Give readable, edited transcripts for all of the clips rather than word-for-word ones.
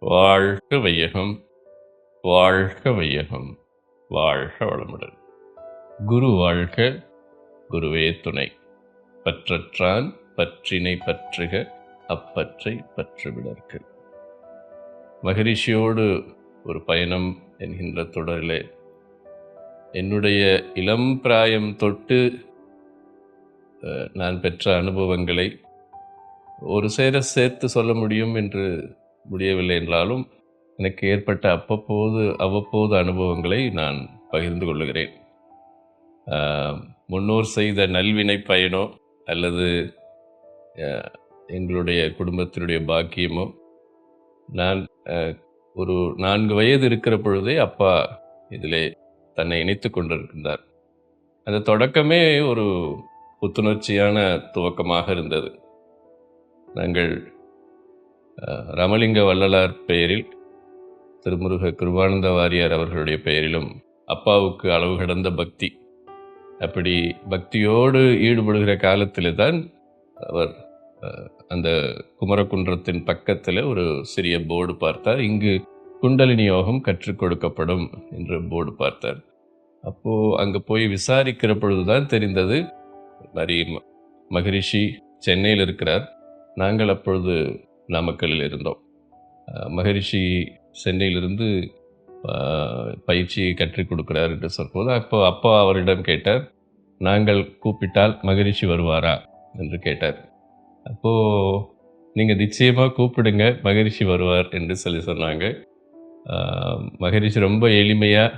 வாழ்க வையகம், வாழ்க வையகம், வாழ்க வளமுடன். குரு வாழ்க, குருவே துணை. பற்றற்றான் பற்றினை பற்றுக, அப்பற்றை பற்றுவிடற்கு. மகரிஷியோடு ஒரு பயணம் என்கின்ற தொடரிலே என்னுடைய இளம் பிராயம் தொட்டு நான் பெற்ற அனுபவங்களை ஒரு சேர சேர்த்து சொல்ல முடியும் என்று முடியவில்லை என்றாலும் எனக்கு ஏற்பட்ட அவ்வப்போது அனுபவங்களை நான் பகிர்ந்து கொள்ளுகிறேன். முன்னோர் செய்த நல்வினை பயனோ அல்லது எங்களுடைய குடும்பத்தினுடைய பாக்கியமோ, நான் ஒரு 4 வயது இருக்கிற பொழுதே அப்பா இதிலே தன்னை இணைத்து கொண்டிருக்கின்றார். அந்த தொடக்கமே ஒரு புத்துணர்ச்சியான துவக்கமாக இருந்தது. நாங்கள் ராமலிங்க வள்ளலார் பெயரில், திருமுருக கிருபானந்த வாரியார் அவர்களுடைய பெயரிலும் அப்பாவுக்கு அளவு கடந்த பக்தி. அப்படி பக்தியோடு ஈடுபடுகிற காலத்தில் தான் அவர் அந்த குமரகுன்றத்தின் பக்கத்தில் ஒரு சிறிய போர்டு பார்த்தார். இங்கு குண்டலினி யோகம் கற்றுக் கொடுக்கப்படும் என்று போர்டு பார்த்தார். அப்போது அங்கே போய் விசாரிக்கிற பொழுதுதான் தெரிந்தது, மாதிரி மகரிஷி சென்னையில் இருக்கிறார், நாங்கள் அப்பொழுது நாமக்கல்லில் இருந்தோம். மகரிஷி சென்னையிலிருந்து பயிற்சியை கற்றுக் கொடுக்கிறார் என்று சொல்லும்போது அப்போ அப்பா அவரிடம் கேட்டார், நாங்கள் கூப்பிட்டால் மகரிஷி வருவாரா என்று கேட்டார். அப்போது நீங்கள் நிச்சயமாக கூப்பிடுங்க, மகரிஷி வருவார் என்று சொன்னாங்க. மகரிஷி ரொம்ப எளிமையாக,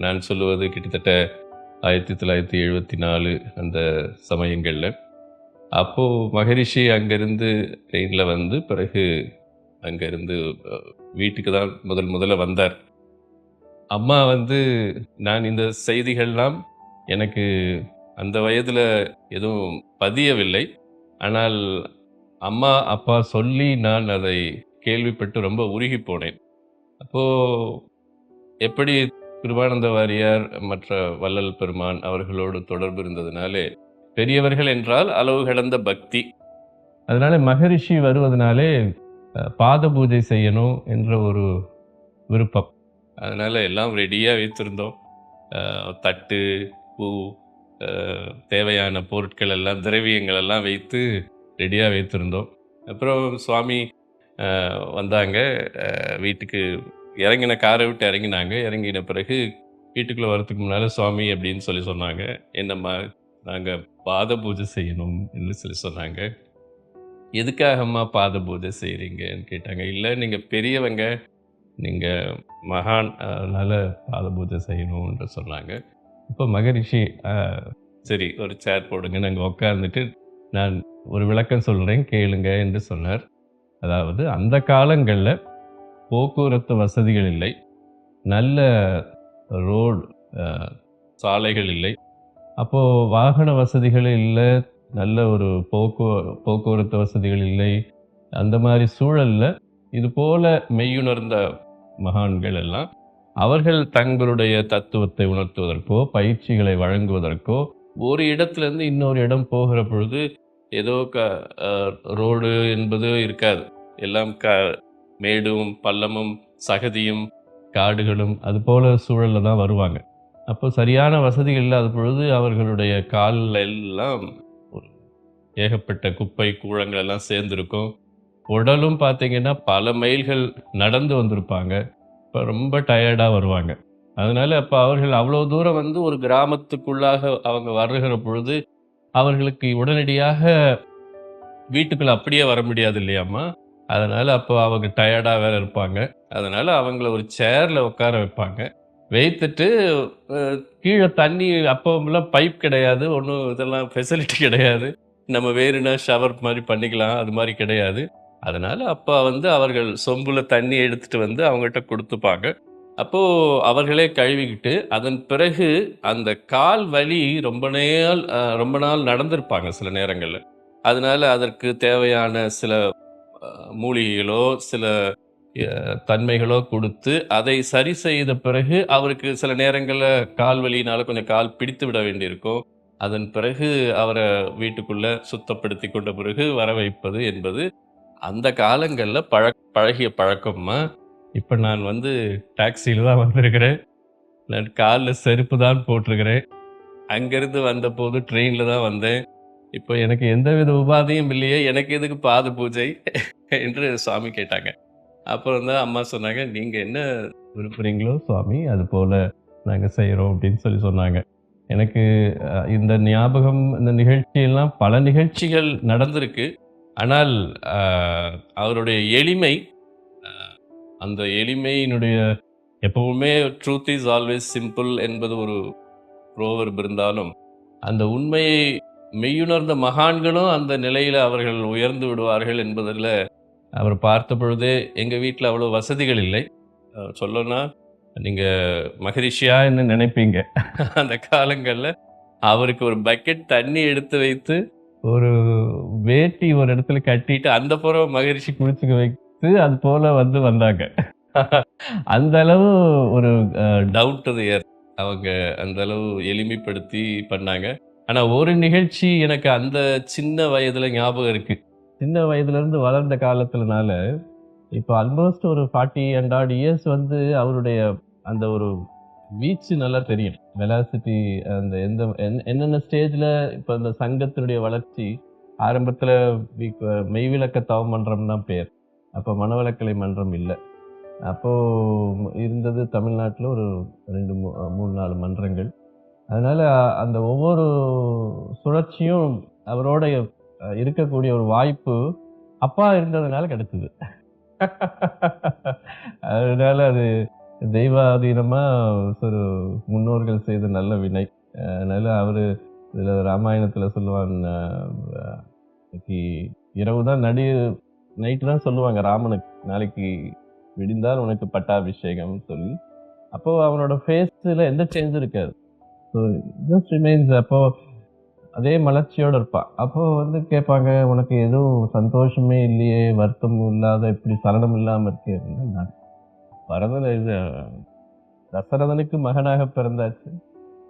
நான் சொல்லுவது கிட்டத்தட்ட 1974 அந்த சமயங்களில். அப்போது மகரிஷி அங்கேருந்து ட்ரெயினில் வந்து பிறகு அங்கேருந்து வீட்டுக்கு தான் முதல்ல வந்தார். அம்மா வந்து, நான் இந்த செய்திகள்லாம் எனக்கு அந்த வயதில் எதுவும் பதியவில்லை. ஆனால் அம்மா அப்பா சொல்லி நான் அதை கேள்விப்பட்டு ரொம்ப உருகி போனேன். அப்போது எப்படி கிருபானந்த வாரியார் மற்ற வள்ளல் பெருமான் அவர்களோடு தொடர்பு இருந்ததுனாலே, பெரியவர்கள் என்றால் அளவு கடந்த பக்தி. அதனால மகரிஷி வருவதனாலே பாத பூஜை செய்யணும் என்ற ஒரு விருப்பம். அதனால் எல்லாம் ரெடியாக வைத்திருந்தோம். தட்டு, பூ, தேவையான பொருட்கள் எல்லாம், திரவியங்கள் எல்லாம் வைத்து ரெடியாக வைத்திருந்தோம். அப்புறம் சுவாமி வந்தாங்க. வீட்டுக்கு இறங்கின, காரை விட்டு இறங்கினாங்க. இறங்கின பிறகு வீட்டுக்குள்ளே வரத்துக்கு முன்னால் சுவாமி அப்படின்னு சொன்னாங்க, என்னம்மா நாங்கள் பாத பூஜை செய்யணும் என்று சொன்னாங்க. எதுக்காகம்மா பாத பூஜை செய்கிறீங்கன்னு கேட்டாங்க. இல்லை, நீங்கள் பெரியவங்க, நீங்கள் மகான், அதனால் பாத பூஜை செய்யணும்ன்ற சொன்னாங்க. இப்போ மகரிஷி, சரி ஒரு சேர் போடுங்க, நாங்கள் உட்கார்ந்துட்டு நான் ஒரு விளக்கம் சொல்கிறேன் கேளுங்க என்று சொன்னார். அதாவது அந்த காலங்களில் போக்குவரத்து வசதிகள் இல்லை, நல்ல ரோடு சாலைகள் இல்லை, அப்போது வாகன வசதிகள் இல்லை, நல்ல ஒரு போக்குவரத்து வசதிகள் இல்லை. அந்த மாதிரி சூழலில் இது போல மெய்யுணர்ந்த மகான்கள் எல்லாம் அவர்கள் தங்களுடைய தத்துவத்தை உணர்த்துவதற்கோ பயிற்சிகளை வழங்குவதற்கோ ஒரு இடத்துலேருந்து இன்னொரு இடம் போகிற பொழுது ஏதோ ரோடு என்பது இருக்காது. எல்லாம் மேடும் பள்ளமும் சகதியும் காடுகளும் அது போல சூழலில் தான் வருவாங்க. அப்போ சரியான வசதிகள் இல்லாத பொழுது அவர்களுடைய காலில் எல்லாம் ஒரு ஏகப்பட்ட குப்பை கூழங்கள் எல்லாம் சேர்ந்துருக்கும். உடலும் பார்த்தீங்கன்னா பல மைல்கள் நடந்து வந்திருப்பாங்க. இப்போ ரொம்ப டயர்டாக வருவாங்க. அதனால அப்போ அவர்கள் அவ்வளோ தூரம் வந்து ஒரு கிராமத்துக்குள்ளாக அவங்க வருகிற பொழுது அவர்களுக்கு உடனடியாக வீட்டுக்குள்ள அப்படியே வர முடியாது இல்லையாம்மா. அதனால அப்போ அவங்க டயர்டாக வேற இருப்பாங்க. அதனால அவங்கள ஒரு சேர்ல உட்கார வைப்பாங்க. வைத்துட்டு கீழே தண்ணி, அப்போலாம் பைப் கிடையாது, ஒன்றும் இதெல்லாம் ஃபெசிலிட்டி கிடையாது. நம்ம வேறுனா ஷவர் மாதிரி பண்ணிக்கலாம், அது மாதிரி கிடையாது. அதனால் அப்பா வந்து அவர்கள் சொம்புல தண்ணி எடுத்துகிட்டு வந்து அவங்ககிட்ட கொடுத்துப்பாங்க. அப்போது அவர்களே கழுவிக்கிட்டு, அதன் பிறகு அந்த கால் வலி ரொம்ப நாள் நடந்திருப்பாங்க சில நேரங்களில். அதனால் அதற்கு தேவையான சில மூலிகைகளோ சில தன்மைகளோ கொடுத்து அதை சரி செய்த பிறகு அவருக்கு சில நேரங்களில் கால் வலியினால் கொஞ்சம் கால் பிடித்து விட வேண்டியிருக்கும். அதன் பிறகு அவரை வீட்டுக்குள்ளே சுத்தப்படுத்தி கொண்ட பிறகு வர வைப்பது என்பது அந்த காலங்களில் பழகிய பழக்கம்மா. இப்ப நான் வந்து டாக்ஸில தான் வந்திருக்கிறேன். நான் கால்ல செருப்பு தான் போட்டிருக்கிறேன். அங்கிருந்து வந்தபோது ட்ரெயின்ல தான் வந்தேன். இப்போ எனக்கு எந்தவித உபாதையும் இல்லையே, எனக்கு எதுக்கு பாத பூஜை என்று சுவாமி கேட்டாங்க. அப்புறம் தான் அம்மா சொன்னாங்க, "நீங்க என்ன விரும்புறீங்களோ சுவாமி, அது போல நாங்க செய்றோம்" அப்படின்னு சொன்னாங்க. எனக்கு இந்த ஞாபகம், இந்த நிகழ்ச்சியெல்லாம் பல நிகழ்ச்சிகள் நடந்திருக்கு. ஆனால் அ அவருடைய எளிமை, அ அந்த எளிமையினுடைய எப்பவுமே ட்ரூத் இஸ் ஆல்வேஸ் சிம்பிள் என்பது ஒரு புரோவர்ப் இருந்தாலும், அந்த உண்மையை மெய்யுணர்ந்த மகான்களும் அந்த நிலையில அவர்கள் உயர்ந்து விடுவார்கள் என்பதில அவர் பார்த்த பொழுதே எங்க வீட்ல அவ்வளோ வசதிகள் இல்லை. சொல்லணும்னா நீங்க மகரிஷியான்னு நினைப்பீங்க. அந்த காலங்கள்ல அவருக்கு ஒரு பக்கெட் தண்ணி எடுத்து வைத்து, ஒரு வேட்டி ஒரு இடத்துல கட்டிட்டு, அந்த புறம் மகரிஷி குளிச்சுக்க வைத்து, அது போல வந்தாங்க. அந்த அளவு ஒரு டவுன் டு தி எர்த். அவங்க அந்த அளவு எளிமைப்படுத்தி பண்ணாங்க. ஆனா ஒரு நிகழ்ச்சி எனக்கு அந்த சின்ன வயதுல ஞாபகம் இருக்கு. சின்ன வயதிலிருந்து வளர்ந்த காலத்துலனால, இப்ப ஆல்மோஸ்ட் ஒரு 40 அண்ட் ஆட் இயர்ஸ் வந்து அவருடைய அந்த ஒரு வீச்சு நல்லா தெரியும். வெலாசிட்டி, அந்த என்னென்ன ஸ்டேஜ்ல இப்ப இந்த சங்கத்தினுடைய வளர்ச்சி ஆரம்பத்துல மெய்விளக்க தவமன்றம் தான் பேர். அப்ப மனவளக்கலை மன்றம் இல்ல. அப்போ இருந்தது தமிழ்நாட்டுல ஒரு 2, 3, 4 மன்றங்கள். அதனால அந்த ஒவ்வொரு சுழற்சியும் அவரோட இருக்கக்கூடிய ஒரு வாய்ப்பு அப்பா இருந்ததுனால கிடைச்சது. அதனால அது தெய்வாதீனமா ஒரு முன்னோர்கள் செய்த நல்ல வினை. அதனால அவரு இதுல ராமாயணத்துல சொல்லுவான், இன்னைக்கு இரவு தான் நைட்டு தான் சொல்லுவாங்க ராமனுக்கு, நாளைக்கு விடிந்தால் உனக்கு பட்டாபிஷேகம்னு சொல்லி. அப்போ அவனோட ஃபேஸ்ல எந்த சேஞ்சும் இருக்காது. Just remains. அப்போ அதே மலர்ச்சியோட இருப்பான். அப்போ வந்து கேட்பாங்க, உனக்கு எதுவும் சந்தோஷமே இல்லையே, வருத்தமும் இல்லாத, இப்படி சலனம் இல்லாம இருக்கே. நான் பரதன் இது தசரதனுக்கு மகனாக பிறந்தாச்சு.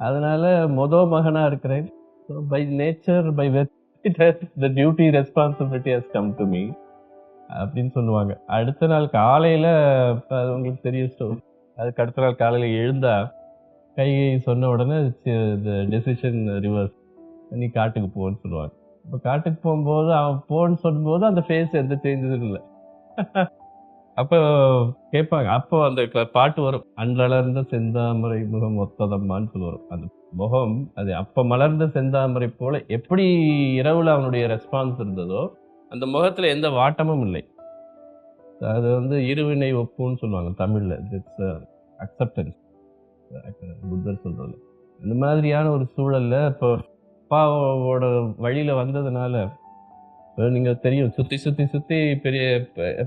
அதனால மகனா இருக்கிறேன். By nature, by the duty responsibility has come to me அப்படின்னு சொல்லுவாங்க. அடுத்த நாள் காலையில, அது உங்களுக்கு தெரியும் ஸ்டோரி. அதுக்கு அடுத்த நாள் காலையில எழுந்தா கைகை சொன்ன உடனே டெசிஷன் ரிவர்ஸ், நீ காட்டுக்கு போன்னு சொல்லுவாங்க. இப்ப காட்டுக்கு போகும்போது அவன் போன்னு சொல்லும்போது அந்த ஃபேஸ் எந்த சேஞ்சஸும் இல்லை. அப்போ கேட்பாங்க. அப்போ அந்த பாட்டு வரும், அன்றளர்ந்த செந்தாமரை முகம் ஒத்ததம்மான்னு சொல்லுவார். அந்த முகம் அது அப்ப மலர்ந்த செந்தாமரை போல எப்படி இரவுல அவனுடைய ரெஸ்பான்ஸ் இருந்ததோ, அந்த முகத்துல எந்த வாட்டமும் இல்லை. அது வந்து இருவினை ஒப்புன்னு சொல்லுவாங்க தமிழ்ல. இட்ஸ் அக்செப்டன்ஸ், புத்தர் சொல்றது. இந்த மாதிரியான ஒரு சூழல்ல இப்போ அப்பாவோட வழியில வந்ததுனால, நீங்க தெரியும், சுத்தி சுத்தி சுத்தி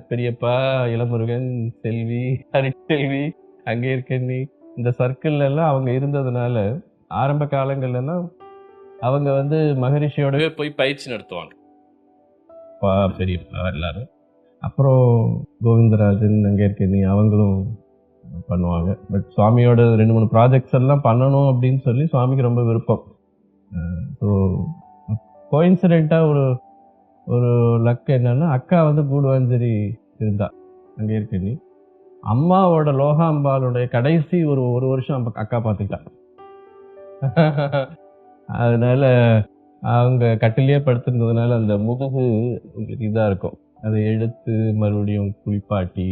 பெரியப்பா, இளமுருகன், செல்வி, அரிச்செல்வி, அங்கே இருக்க நீ, இந்த சர்க்கிள் எல்லாம் அவங்க இருந்ததுனால ஆரம்ப காலங்கள்ல எல்லாம் அவங்க வந்து மகரிஷியோடவே போய் பயிற்சி நடத்துவாங்க. அப்பா, பெரியப்பா எல்லாரும். அப்புறம் கோவிந்தராஜன், அங்கே இருக்க நீ, அவங்களும் பண்ணுவாங்க. பட் சுவாமியோட 2-3 ப்ராஜெக்ட்ஸ் எல்லாம் பண்ணணும் அப்படின்னு சொல்லி சுவாமிக்கு ரொம்ப விருப்பம். ஸோ கோயின்சிடென்ட்டா ஒரு லக் என்னன்னா, அக்கா வந்து கூடுவாஞ்சேரி இருந்தா, அங்கே இருக்க நீ. அம்மாவோட லோகாம்பாளுடைய கடைசி ஒரு வருஷம் அக்கா பார்த்துக்கிட்டா. அதனால அவங்க கட்டிலே படுத்திருந்ததுனால அந்த முதுகு உங்களுக்கு இதா இருக்கும். அதை எடுத்து மறுபடியும் குளிப்பாட்டி,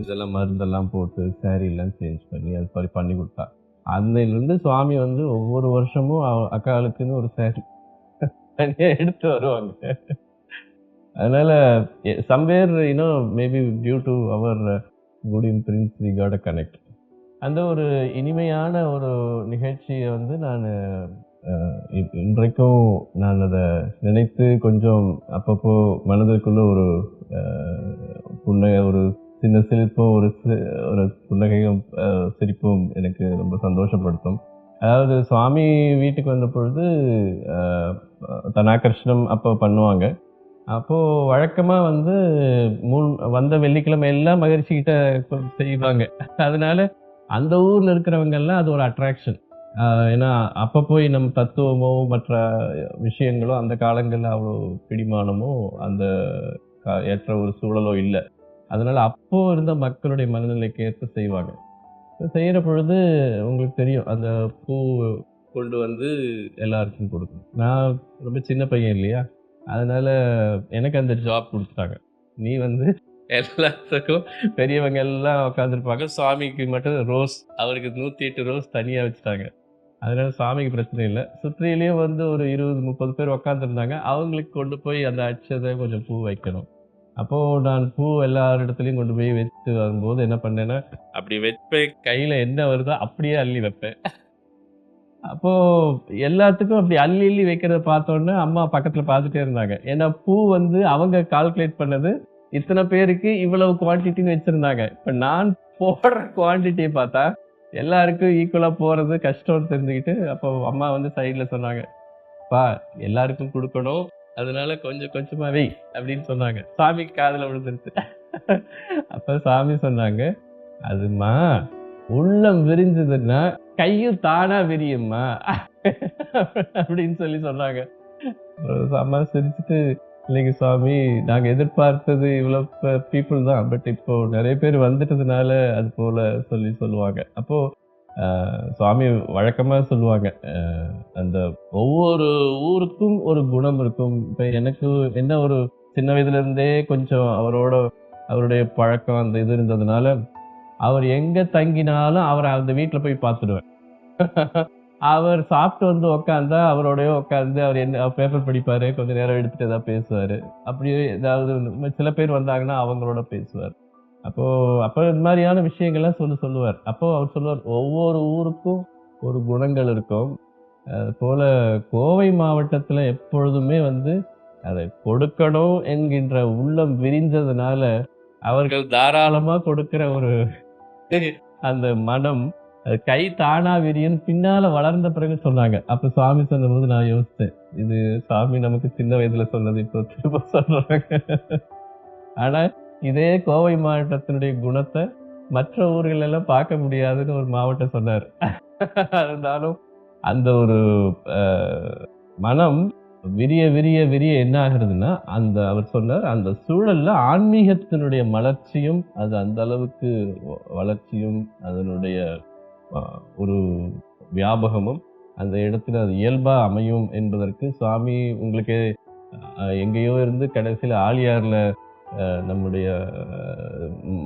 இதெல்லாம் மருந்தெல்லாம் போட்டு சாரி எல்லாம் சேஞ்ச் பண்ணி அது மாதிரி பண்ணி கொடுத்தா. அன்னையிலிருந்து சுவாமி வந்து ஒவ்வொரு வருஷமும் அக்காளுக்குன்னு ஒரு சாரி தனியா எடுத்து வருவாங்க. அதனால somewhere maybe due to our good impression we got a connect. அந்த ஒரு இனிமையான ஒரு நிகழ்ச்சியை வந்து நான் இன்றைக்கும் நான் அதை நினைத்து கொஞ்சம் அப்பப்போ மனதிற்குள்ள ஒரு ஒரு சின்ன சிரிப்பும், ஒரு புன்னகையும் சிரிப்பும் எனக்கு ரொம்ப சந்தோஷப்படுத்தும். அதாவது சுவாமி வீட்டுக்கு வந்த பொழுது தனாகர்ஷணம் அப்போ பண்ணுவாங்க. அப்போ வழக்கமா வந்து வந்த வெள்ளிக்கிழமை எல்லாம் மகிழ்ச்சி கிட்ட செய்வாங்க. அதனால அந்த ஊர்ல இருக்கிறவங்க எல்லாம் அது ஒரு அட்ராக்ஷன். ஏன்னா அப்ப போய் நம்ம தத்துவமோ மற்ற விஷயங்களோ அந்த காலங்கள்ல அவ்வளோ பிடிமானமோ அந்த ஏற்ற ஒரு சூழலோ இல்லை. அதனால அப்போ இருந்த மக்களுடைய மனநிலைக்கு ஏற்ப செய்வாங்க. செய்யற பொழுது உங்களுக்கு தெரியும், அந்த பூ கொண்டு வந்து எல்லாருக்கும் கொடுக்கணும். நான் ரொம்ப சின்ன பையன் இல்லையா? அதனால எனக்கு அந்த ஜாப் குடுத்துட்டாங்க. நீ வந்து எல்லாத்துக்கும் பெரியவங்க எல்லாம் உட்கார்ந்திருப்பாங்க. சுவாமிக்கு மட்டும் ரோஸ் அவருக்கு 108 ரோஸ் தனியா வச்சுட்டாங்க. அதனால சாமிக்கு பிரச்சனை இல்ல. சுற்றிலும் வந்து ஒரு 20, 30 பேர் உட்கார்ந்திருந்தாங்க. அவங்களுக்கு கொண்டு போய் அந்த அட்சதை கொஞ்சம் பூ வைக்கணும். அப்போ நான் பூ எல்லார் இடத்துலயும் கொண்டு போய் வச்சுட்டு வரும்போது என்ன பண்ணேன்னா, அப்படி வைப்பேன். கையில என்ன வருதோ அப்படியே அள்ளி வைப்பேன். அப்போ எல்லாத்துக்கும் அப்படி அள்ளி அள்ளி வைக்கிறத பார்த்தோன்னே, அம்மா பக்கத்துல பார்த்துட்டே இருந்தாங்க. ஏன்னா பூ வந்து அவங்க கால்குலேட் பண்ணது, இத்தன பேருக்கு இவ்வளவு குவான்டிட்டின்னு வச்சிருந்தாங்க. இப்ப நான் போடுற குவான்டிட்டிய பார்த்தா, எல்லாருக்கும் ஈக்குவலா போறது கஷ்டம்னு தெரிஞ்சுக்கிட்டு, அப்போ அம்மா வந்து சைடுல சொன்னாங்க, "அப்பா எல்லாருக்கும் குடுக்கணும். அதனால கொஞ்சம் கொஞ்சமா வை" அப்படின்னு சொன்னாங்க. சாமிக்கு காதுல விழுந்துருச்சு. அப்ப சாமி சொன்னாங்க, "அதும்மா உள்ளம் விரிஞ்சதுன்னா கையும் தானா விரியும்மா" அப்படின்னு சொல்லி சொன்னாங்க. அம்மா சிரிச்சுட்டு, "இல்லைங்க சாமி, நாங்க எதிர்பார்த்தது இவ்வளவு பீப்புள் தான். பட் இப்போ நெறைய பேர் வந்துட்டதுனால அது போல" சொல்லுவாங்க. அப்போ சுவாமி வழக்கமா சொல்லுவாங்க, அந்த ஒவ்வொரு ஊருக்கும் ஒரு குணம் இருக்கும். இப்ப எனக்கு என்ன ஒரு சின்ன வயதுல இருந்தே கொஞ்சம் அவருடைய பழக்கம் அந்த இது இருந்ததுனால, அவர் எங்க தங்கினாலும் அவர அந்த வீட்ல போய் பார்த்துடுவேன். அவர் சாப்பிட்டு வந்து உட்கார்ந்தா, அவரோடயே உட்கார்ந்து அவர் என்ன பேப்பர் படிப்பாரு. கொஞ்ச நேரம் எடுத்துட்டு ஏதாவது பேசுவாரு. அப்படியே ஏதாவது சில பேர் வந்தாங்கன்னா அவங்களோட பேசுவார். அப்போ அப்ப இந்த மாதிரியான விஷயங்கள்லாம் சொல்லுவார். அப்போ அவர் சொல்லுவார், ஒவ்வொரு ஊருக்கும் ஒரு குணங்கள் இருக்கும். அதுபோல கோவை மாவட்டத்துல எப்பொழுதுமே வந்து அதை கொடுக்கணும் என்கின்ற உள்ளம் விரிஞ்சதுனால, அவர்கள் தாராளமா கொடுக்கிற ஒரு அந்த மனம், அது கை தானா விரியும் பின்னால வளர்ந்த பிறகு சொன்னாங்க. அப்ப சாமி சொன்னபோது நான் யோசிச்சேன். இது சாமி நமக்கு சின்ன வயதுல சொன்னது இப்போ திரும்ப சொல்றாங்க. ஆனா இதே கோவை மாவட்டத்தினுடைய குணத்த மற்ற ஊர்கள் எல்லாம் பார்க்க முடியாதுன்னு ஒரு மாவட்டம் சொன்னாரு. இருந்தாலும் அந்த ஒரு அ மனம் விரிய விரிய விரிய என்ன ஆகுறதுன்னா, அவர் சொன்னார், அந்த சூழல்ல ஆன்மீகத்தினுடைய மலர்ச்சியும், அது அந்த அளவுக்கு வளர்ச்சியும், அதனுடைய ஒரு வியாபகமும் அந்த இடத்துல அது இயல்பா அமையும் என்பதற்கு சுவாமி உங்களுக்கு எங்கேயோ இருந்து கடைசியில ஆழியார்ல நம்முடைய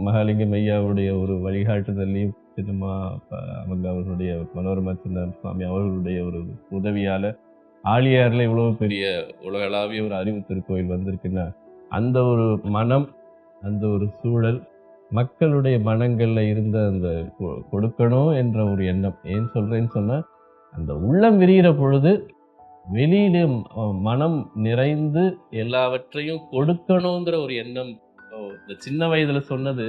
மகாலிங்கம் ஐயாவுடைய ஒரு வழிகாட்டுதலையும் சின்னம்மா அவங்க அவர்களுடைய மனோரமா சின்ன சுவாமி அவர்களுடைய ஒரு உதவியால ஆழியார்ல இவ்வளவு பெரிய உலகளாவிய ஒரு அறிவு திருக்கோயில் வந்திருக்குன்னா, அந்த ஒரு மனம், அந்த ஒரு சூழல், மக்களுடைய மனங்கள்ல இருந்த அந்த கொடுக்கணும் என்ற ஒரு எண்ணம். ஏன் சொல்றேன்னு சொன்னா, அந்த உள்ளம் விரிகிற பொழுது வெளியில மனம் நிறைந்து எல்லாவற்றையும் கொடுக்கணுங்கிற ஒரு எண்ணம். இந்த சின்ன வயதுல சொன்னது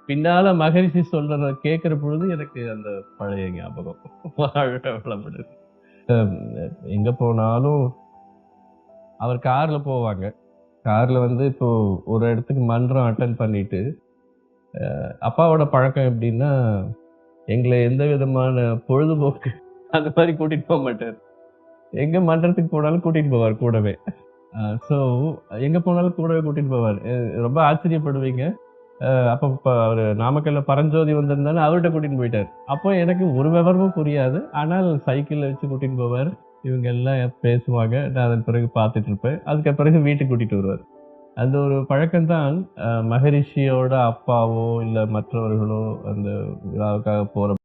பின்னால மகரிஷி சொல்றத கேட்கிற பொழுது எனக்கு அந்த பழைய ஞாபகம். வாழ்க வளமுடன். எங்க போனாலும் அவர் கார்ல போவாங்க. கார்ல வந்து இப்போ ஒரு இடத்துக்கு மன்றம் அட்டெண்ட் பண்ணிட்டு, அப்பாவோட பழக்கம் எப்படின்னா, எங்களை எந்த விதமான பொழுதுபோக்கு அந்த மாதிரி கூட்டிட்டு போக மாட்டாரு. எங்க மன்றத்துக்கு போனாலும் கூட்டிட்டு போவார் கூடவே. ஸோ எங்க போனாலும் கூடவே கூட்டிட்டு போவார். ரொம்ப ஆச்சரியப்படுவீங்க. அப்ப அவரு நாமக்கல்ல பரஞ்சோதி வந்திருந்தாலும் அவர்கிட்ட கூட்டிட்டு போயிட்டாரு. அப்போ எனக்கு ஒரு விவரமும் புரியாது. ஆனால் சைக்கிள்ல வச்சு கூட்டிட்டு போவாரு. இவங்க எல்லாம் பேசுவாங்க. நான் அதன் பிறகு பார்த்துட்டு இருப்பேன். அதுக்கு பிறகு வீட்டுக்கு கூட்டிட்டு வருவார். அந்த ஒரு பழக்கம்தான் மகரிஷியோட அப்பாவோ இல்ல மற்றவர்களோ அந்த விழாவுக்காக போற